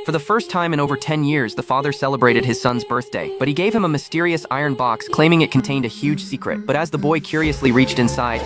For the first time in over 10 years, the father celebrated his son's birthday, but he gave him a mysterious iron box claiming it contained a huge secret. But as the boy curiously reached inside,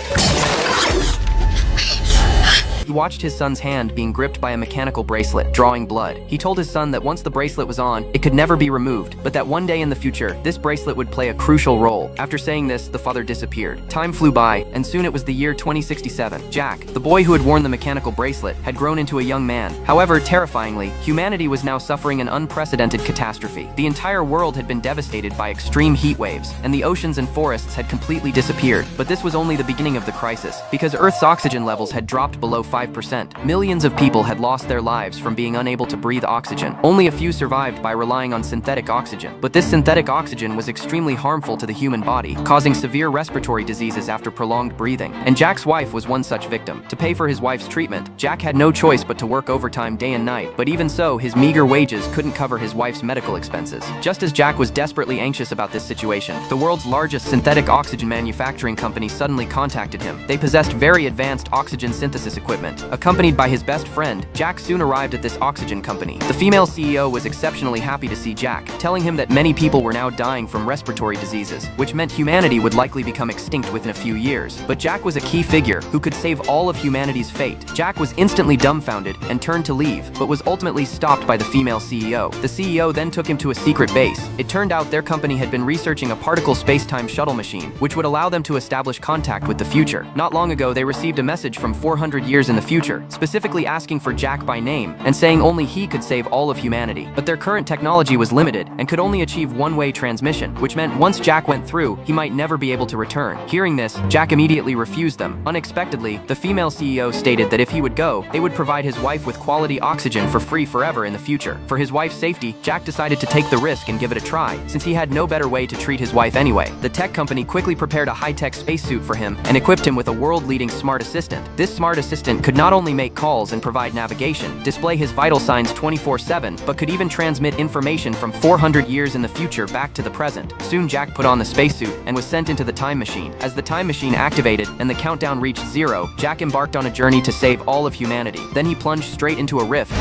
he watched his son's hand being gripped by a mechanical bracelet, drawing blood. He told his son that once the bracelet was on, it could never be removed, but that one day in the future, this bracelet would play a crucial role. After saying this, the father disappeared. Time flew by, and soon it was the year 2067. Jack, the boy who had worn the mechanical bracelet, had grown into a young man. However, terrifyingly, humanity was now suffering an unprecedented catastrophe. The entire world had been devastated by extreme heat waves, and the oceans and forests had completely disappeared. But this was only the beginning of the crisis, because Earth's oxygen levels had dropped below 5%. Millions of people had lost their lives from being unable to breathe oxygen. Only a few survived by relying on synthetic oxygen. But this synthetic oxygen was extremely harmful to the human body, causing severe respiratory diseases after prolonged breathing. And Jack's wife was one such victim. To pay for his wife's treatment, Jack had no choice but to work overtime day and night. But even so, his meager wages couldn't cover his wife's medical expenses. Just as Jack was desperately anxious about this situation, the world's largest synthetic oxygen manufacturing company suddenly contacted him. They possessed very advanced oxygen synthesis equipment. Accompanied by his best friend, Jack soon arrived at this oxygen company. The female CEO was exceptionally happy to see Jack, telling him that many people were now dying from respiratory diseases, which meant humanity would likely become extinct within a few years. But Jack was a key figure who could save all of humanity's fate. Jack was instantly dumbfounded and turned to leave, but was ultimately stopped by the female CEO. The CEO then took him to a secret base. It turned out their company had been researching a particle space-time shuttle machine, which would allow them to establish contact with the future. Not long ago, they received a message from 400 years in the future, specifically asking for Jack by name and saying only he could save all of humanity. But their current technology was limited and could only achieve one-way transmission, which meant once Jack went through, he might never be able to return. Hearing this, Jack immediately refused them. Unexpectedly, the female CEO stated that if he would go, they would provide his wife with quality oxygen for free forever in the future. For his wife's safety, Jack decided to take the risk and give it a try, since he had no better way to treat his wife anyway. The tech company quickly prepared a high-tech spacesuit for him and equipped him with a world-leading smart assistant. This smart assistant could not only make calls and provide navigation, display his vital signs 24/7, but could even transmit information from 400 years in the future back to the present. Soon Jack put on the spacesuit and was sent into the time machine. As the time machine activated and the countdown reached 0, Jack embarked on a journey to save all of humanity. Then he plunged straight into a rift.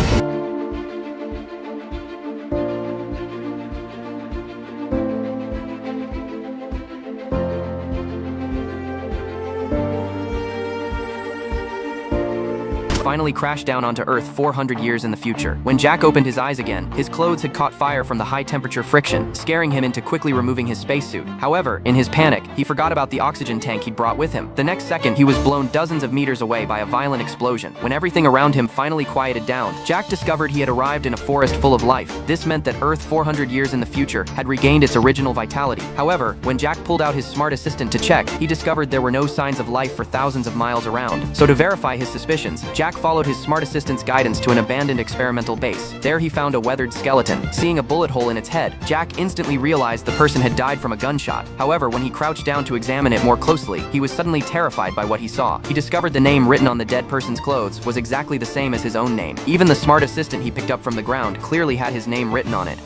Finally crashed down onto Earth 400 years in the future. When Jack opened his eyes again, his clothes had caught fire from the high-temperature friction, scaring him into quickly removing his spacesuit. However, in his panic, he forgot about the oxygen tank he'd brought with him. The next second, he was blown dozens of meters away by a violent explosion. When everything around him finally quieted down, Jack discovered he had arrived in a forest full of life. This meant that Earth 400 years in the future had regained its original vitality. However, when Jack pulled out his smart assistant to check, he discovered there were no signs of life for thousands of miles around. So to verify his suspicions, Jack followed his smart assistant's guidance to an abandoned experimental base. There he found a weathered skeleton. Seeing a bullet hole in its head, Jack instantly realized the person had died from a gunshot. However, when he crouched down to examine it more closely, he was suddenly terrified by what he saw. He discovered the name written on the dead person's clothes was exactly the same as his own name. Even the smart assistant he picked up from the ground clearly had his name written on it.